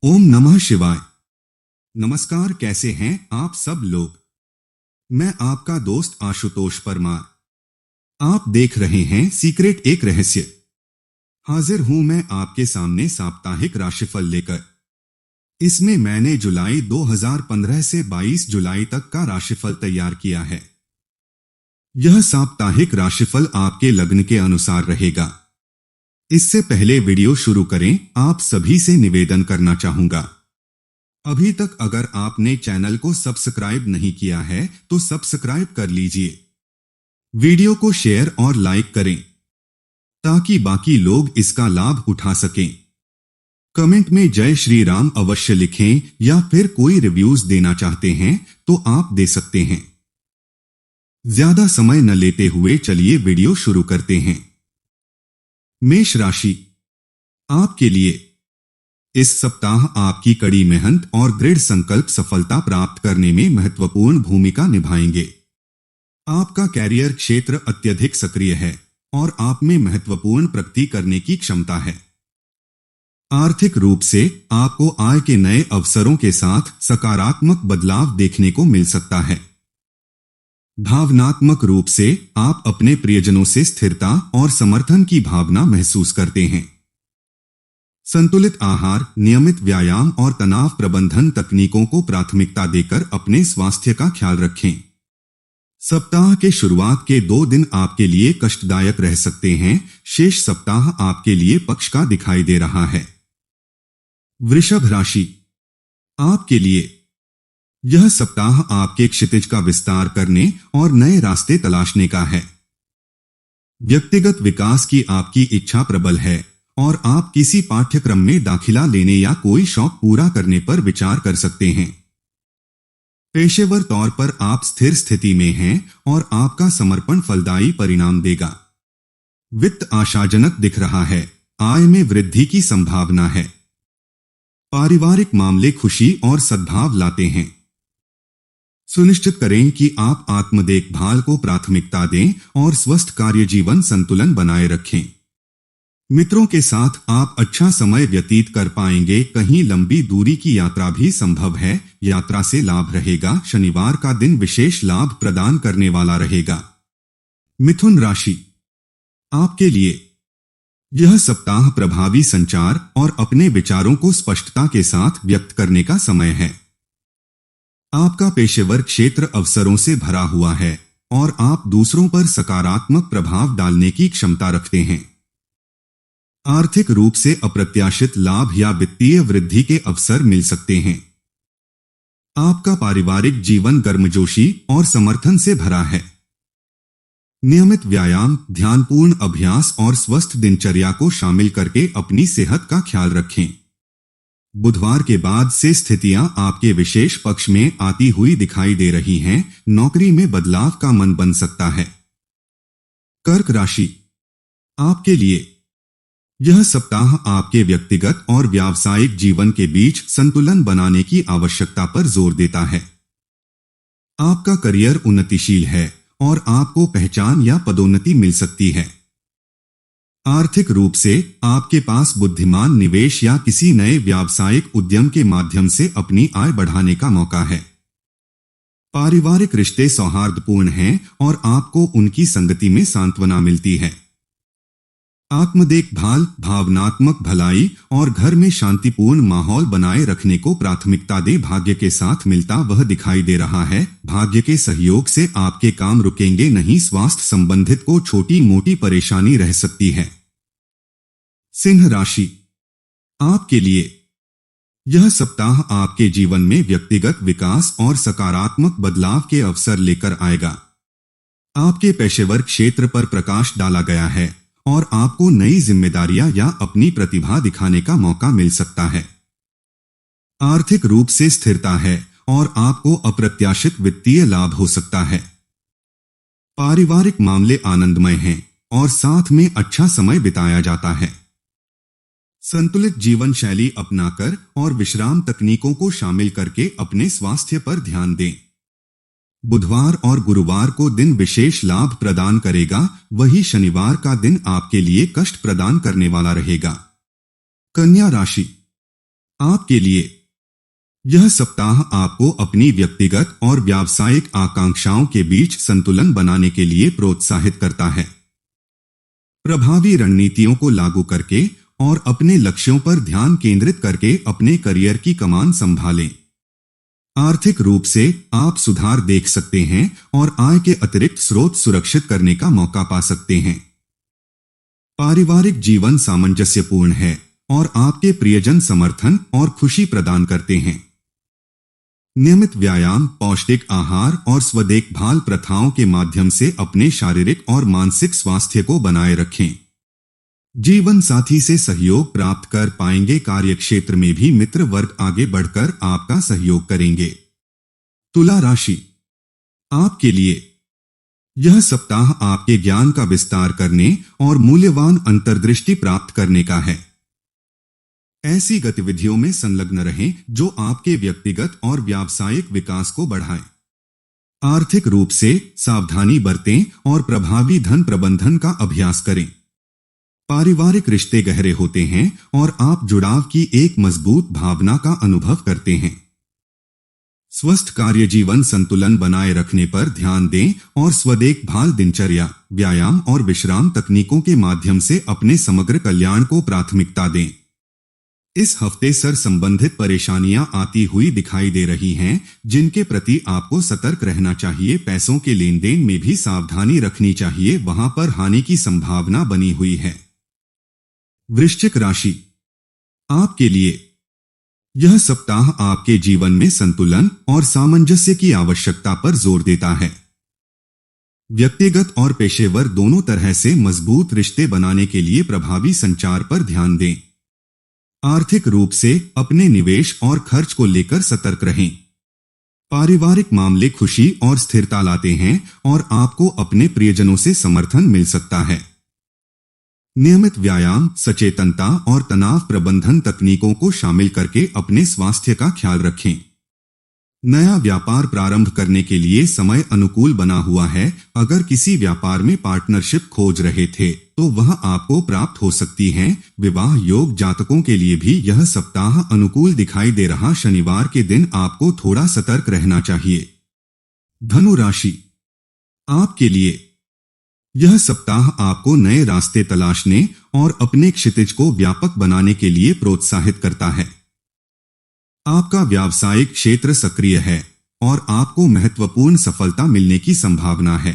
ओम नमः शिवाय। नमस्कार, कैसे हैं आप सब लोग। मैं आपका दोस्त आशुतोष परमार। आप देख रहे हैं सीक्रेट एक रहस्य। हाजिर हूं मैं आपके सामने साप्ताहिक राशिफल लेकर। इसमें मैंने जुलाई 2015 से 22 जुलाई तक का राशिफल तैयार किया है। यह साप्ताहिक राशिफल आपके लग्न के अनुसार रहेगा। इससे पहले वीडियो शुरू करें, आप सभी से निवेदन करना चाहूंगा, अभी तक अगर आपने चैनल को सब्सक्राइब नहीं किया है तो सब्सक्राइब कर लीजिए। वीडियो को शेयर और लाइक करें ताकि बाकी लोग इसका लाभ उठा सकें। कमेंट में जय श्री राम अवश्य लिखें, या फिर कोई रिव्यूज देना चाहते हैं तो आप दे सकते हैं। ज्यादा समय न लेते हुए चलिए वीडियो शुरू करते हैं। मेष राशि, आपके लिए इस सप्ताह आपकी कड़ी मेहनत और दृढ़ संकल्प सफलता प्राप्त करने में महत्वपूर्ण भूमिका निभाएंगे। आपका कैरियर क्षेत्र अत्यधिक सक्रिय है और आप में महत्वपूर्ण प्रगति करने की क्षमता है। आर्थिक रूप से आपको आय के नए अवसरों के साथ सकारात्मक बदलाव देखने को मिल सकता है। भावनात्मक रूप से आप अपने प्रियजनों से स्थिरता और समर्थन की भावना महसूस करते हैं। संतुलित आहार, नियमित व्यायाम और तनाव प्रबंधन तकनीकों को प्राथमिकता देकर अपने स्वास्थ्य का ख्याल रखें। सप्ताह के शुरुआत के 2 दिन आपके लिए कष्टदायक रह सकते हैं। शेष सप्ताह आपके लिए पक्ष का दिखाई दे रहा है। वृषभ राशि, आपके लिए यह सप्ताह आपके क्षितिज का विस्तार करने और नए रास्ते तलाशने का है। व्यक्तिगत विकास की आपकी इच्छा प्रबल है और आप किसी पाठ्यक्रम में दाखिला लेने या कोई शौक पूरा करने पर विचार कर सकते हैं। पेशेवर तौर पर आप स्थिर स्थिति में हैं और आपका समर्पण फलदायी परिणाम देगा। वित्त आशाजनक दिख रहा है, आय में वृद्धि की संभावना है। पारिवारिक मामले खुशी और सद्भाव लाते हैं। सुनिश्चित करें कि आप आत्म देखभाल को प्राथमिकता दें और स्वस्थ कार्य जीवन संतुलन बनाए रखें। मित्रों के साथ आप अच्छा समय व्यतीत कर पाएंगे। कहीं लंबी दूरी की यात्रा भी संभव है, यात्रा से लाभ रहेगा। शनिवार का दिन विशेष लाभ प्रदान करने वाला रहेगा। मिथुन राशि, आपके लिए यह सप्ताह प्रभावी संचार और अपने विचारों को स्पष्टता के साथ व्यक्त करने का समय है। आपका पेशेवर क्षेत्र अवसरों से भरा हुआ है और आप दूसरों पर सकारात्मक प्रभाव डालने की क्षमता रखते हैं। आर्थिक रूप से अप्रत्याशित लाभ या वित्तीय वृद्धि के अवसर मिल सकते हैं। आपका पारिवारिक जीवन गर्मजोशी और समर्थन से भरा है। नियमित व्यायाम, ध्यानपूर्ण अभ्यास और स्वस्थ दिनचर्या को शामिल करके अपनी सेहत का ख्याल रखें। बुधवार के बाद से स्थितियां आपके विशेष पक्ष में आती हुई दिखाई दे रही हैं। नौकरी में बदलाव का मन बन सकता है। कर्क राशि, आपके लिए यह सप्ताह आपके व्यक्तिगत और व्यावसायिक जीवन के बीच संतुलन बनाने की आवश्यकता पर जोर देता है। आपका करियर उन्नतिशील है और आपको पहचान या पदोन्नति मिल सकती है। आर्थिक रूप से आपके पास बुद्धिमान निवेश या किसी नए व्यावसायिक उद्यम के माध्यम से अपनी आय बढ़ाने का मौका है। पारिवारिक रिश्ते सौहार्दपूर्ण हैं और आपको उनकी संगति में सांत्वना मिलती है। आत्म देखभाल, भावनात्मक भलाई और घर में शांतिपूर्ण माहौल बनाए रखने को प्राथमिकता दे। भाग्य के साथ मिलता वह दिखाई दे रहा है। भाग्य के सहयोग से आपके काम रुकेंगे नहीं। स्वास्थ्य संबंधित को छोटी मोटी परेशानी रह सकती है। सिंह राशि, आपके लिए यह सप्ताह आपके जीवन में व्यक्तिगत विकास और सकारात्मक बदलाव के अवसर लेकर आएगा। आपके पेशेवर क्षेत्र पर प्रकाश डाला गया है और आपको नई जिम्मेदारियां या अपनी प्रतिभा दिखाने का मौका मिल सकता है। आर्थिक रूप से स्थिरता है और आपको अप्रत्याशित वित्तीय लाभ हो सकता है। पारिवारिक मामले आनंदमय हैं और साथ में अच्छा समय बिताया जाता है। संतुलित जीवन शैली अपनाकर और विश्राम तकनीकों को शामिल करके अपने स्वास्थ्य पर ध्यान दें। बुधवार और गुरुवार को दिन विशेष लाभ प्रदान करेगा, वही शनिवार का दिन आपके लिए कष्ट प्रदान करने वाला रहेगा। कन्या राशि, आपके लिए यह सप्ताह आपको अपनी व्यक्तिगत और व्यावसायिक आकांक्षाओं के बीच संतुलन बनाने के लिए प्रोत्साहित करता है। प्रभावी रणनीतियों को लागू करके और अपने लक्ष्यों पर ध्यान केंद्रित करके अपने करियर की कमान संभालें। आर्थिक रूप से आप सुधार देख सकते हैं और आय के अतिरिक्त स्रोत सुरक्षित करने का मौका पा सकते हैं। पारिवारिक जीवन सामंजस्यपूर्ण है और आपके प्रियजन समर्थन और खुशी प्रदान करते हैं। नियमित व्यायाम, पौष्टिक आहार और स्वदेखभाल प्रथाओं के माध्यम से अपने शारीरिक और मानसिक स्वास्थ्य को बनाए रखें। जीवन साथी से सहयोग प्राप्त कर पाएंगे। कार्यक्षेत्र में भी मित्र वर्ग आगे बढ़कर आपका सहयोग करेंगे। तुला राशि, आपके लिए यह सप्ताह आपके ज्ञान का विस्तार करने और मूल्यवान अंतर्दृष्टि प्राप्त करने का है। ऐसी गतिविधियों में संलग्न रहें जो आपके व्यक्तिगत और व्यावसायिक विकास को बढ़ाएं। आर्थिक रूप से सावधानी बरतें और प्रभावी धन प्रबंधन का अभ्यास करें। पारिवारिक रिश्ते गहरे होते हैं और आप जुड़ाव की एक मजबूत भावना का अनुभव करते हैं। स्वस्थ कार्य जीवन संतुलन बनाए रखने पर ध्यान दें और स्वदेखभाल, दिनचर्या, व्यायाम और विश्राम तकनीकों के माध्यम से अपने समग्र कल्याण को प्राथमिकता दें। इस हफ्ते सर संबंधित परेशानियां आती हुई दिखाई दे रही हैं, जिनके प्रति आपको सतर्क रहना चाहिए। पैसों के लेन देन में भी सावधानी रखनी चाहिए, वहां पर हानि की संभावना बनी हुई है। वृश्चिक राशि, आपके लिए यह सप्ताह आपके जीवन में संतुलन और सामंजस्य की आवश्यकता पर जोर देता है। व्यक्तिगत और पेशेवर दोनों तरह से मजबूत रिश्ते बनाने के लिए प्रभावी संचार पर ध्यान दें। आर्थिक रूप से अपने निवेश और खर्च को लेकर सतर्क रहें। पारिवारिक मामले खुशी और स्थिरता लाते हैं और आपको अपने प्रियजनों से समर्थन मिल सकता है। नियमित व्यायाम, सचेतनता और तनाव प्रबंधन तकनीकों को शामिल करके अपने स्वास्थ्य का ख्याल रखें। नया व्यापार प्रारंभ करने के लिए समय अनुकूल बना हुआ है। अगर किसी व्यापार में पार्टनरशिप खोज रहे थे तो वह आपको प्राप्त हो सकती है। विवाह योग जातकों के लिए भी यह सप्ताह अनुकूल दिखाई दे रहा। शनिवार के दिन आपको थोड़ा सतर्क रहना चाहिए। धनु राशि, आपके लिए यह सप्ताह आपको नए रास्ते तलाशने और अपने क्षितिज को व्यापक बनाने के लिए प्रोत्साहित करता है। आपका व्यावसायिक क्षेत्र सक्रिय है और आपको महत्वपूर्ण सफलता मिलने की संभावना है।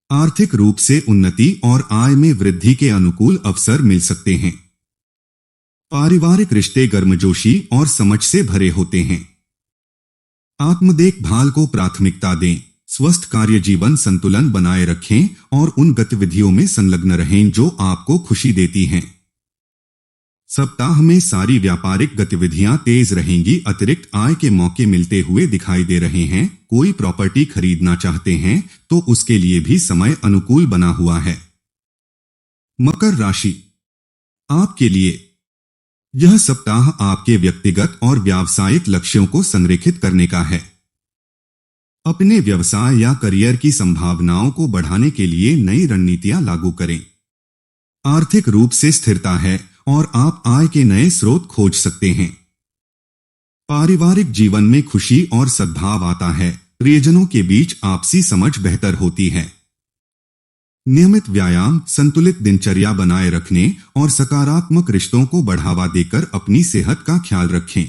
आर्थिक रूप से उन्नति और आय में वृद्धि के अनुकूल अवसर मिल सकते हैं। पारिवारिक रिश्ते गर्मजोशी और समझ से भरे होते हैं। आत्म देखभाल को प्राथमिकता दें। स्वस्थ कार्य जीवन संतुलन बनाए रखें और उन गतिविधियों में संलग्न रहें जो आपको खुशी देती हैं। सप्ताह में सारी व्यापारिक गतिविधियां तेज रहेंगी। अतिरिक्त आय के मौके मिलते हुए दिखाई दे रहे हैं। कोई प्रॉपर्टी खरीदना चाहते हैं तो उसके लिए भी समय अनुकूल बना हुआ है। मकर राशि, आपके लिए यह सप्ताह आपके व्यक्तिगत और व्यावसायिक लक्ष्यों को संरेखित करने का है। अपने व्यवसाय या करियर की संभावनाओं को बढ़ाने के लिए नई रणनीतियां लागू करें। आर्थिक रूप से स्थिरता है और आप आय के नए स्रोत खोज सकते हैं। पारिवारिक जीवन में खुशी और सद्भाव आता है। प्रियजनों के बीच आपसी समझ बेहतर होती है। नियमित व्यायाम, संतुलित दिनचर्या बनाए रखने और सकारात्मक रिश्तों को बढ़ावा देकर अपनी सेहत का ख्याल रखें।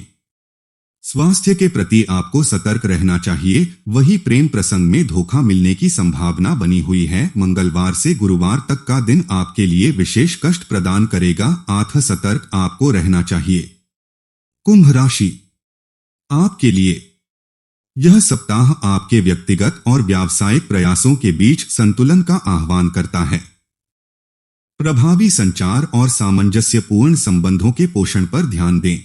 स्वास्थ्य के प्रति आपको सतर्क रहना चाहिए। वही प्रेम प्रसंग में धोखा मिलने की संभावना बनी हुई है। मंगलवार से गुरुवार तक का दिन आपके लिए विशेष कष्ट प्रदान करेगा। आत्म सतर्क आपको रहना चाहिए। कुंभ राशि, आपके लिए यह सप्ताह आपके व्यक्तिगत और व्यावसायिक प्रयासों के बीच संतुलन का आह्वान करता है। प्रभावी संचार और सामंजस्यपूर्ण संबंधों के पोषण पर ध्यान दें।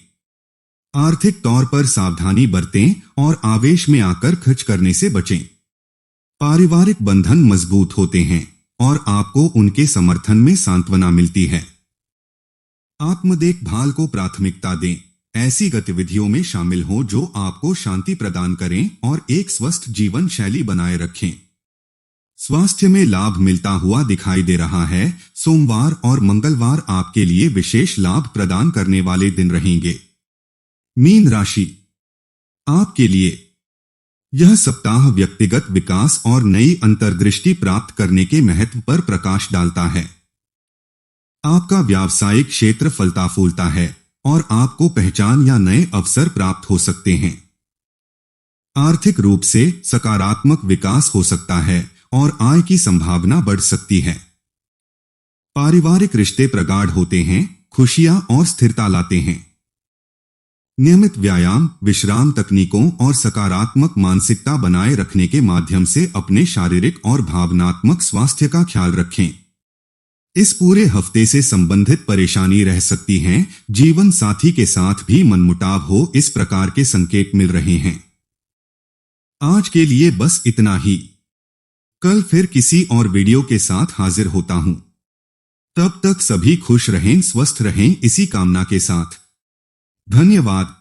आर्थिक तौर पर सावधानी बरतें और आवेश में आकर खर्च करने से बचें। पारिवारिक बंधन मजबूत होते हैं और आपको उनके समर्थन में सांत्वना मिलती है। आत्म देखभाल को प्राथमिकता दें। ऐसी गतिविधियों में शामिल हों जो आपको शांति प्रदान करें और एक स्वस्थ जीवन शैली बनाए रखें। स्वास्थ्य में लाभ मिलता हुआ दिखाई दे रहा है। सोमवार और मंगलवार आपके लिए विशेष लाभ प्रदान करने वाले दिन रहेंगे। मीन राशि, आपके लिए यह सप्ताह व्यक्तिगत विकास और नई अंतर्दृष्टि प्राप्त करने के महत्व पर प्रकाश डालता है। आपका व्यावसायिक क्षेत्र फलता फूलता है और आपको पहचान या नए अवसर प्राप्त हो सकते हैं। आर्थिक रूप से सकारात्मक विकास हो सकता है और आय की संभावना बढ़ सकती है। पारिवारिक रिश्ते प्रगाढ़ होते हैं, खुशियां और स्थिरता लाते हैं। नियमित व्यायाम, विश्राम तकनीकों और सकारात्मक मानसिकता बनाए रखने के माध्यम से अपने शारीरिक और भावनात्मक स्वास्थ्य का ख्याल रखें। इस पूरे हफ्ते से संबंधित परेशानी रह सकती हैं, जीवन साथी के साथ भी मनमुटाव हो, इस प्रकार के संकेत मिल रहे हैं। आज के लिए बस इतना ही। कल फिर किसी और वीडियो के साथ हाजिर होता हूं। तब तक सभी खुश रहें, स्वस्थ रहें, इसी कामना के साथ। धन्यवाद।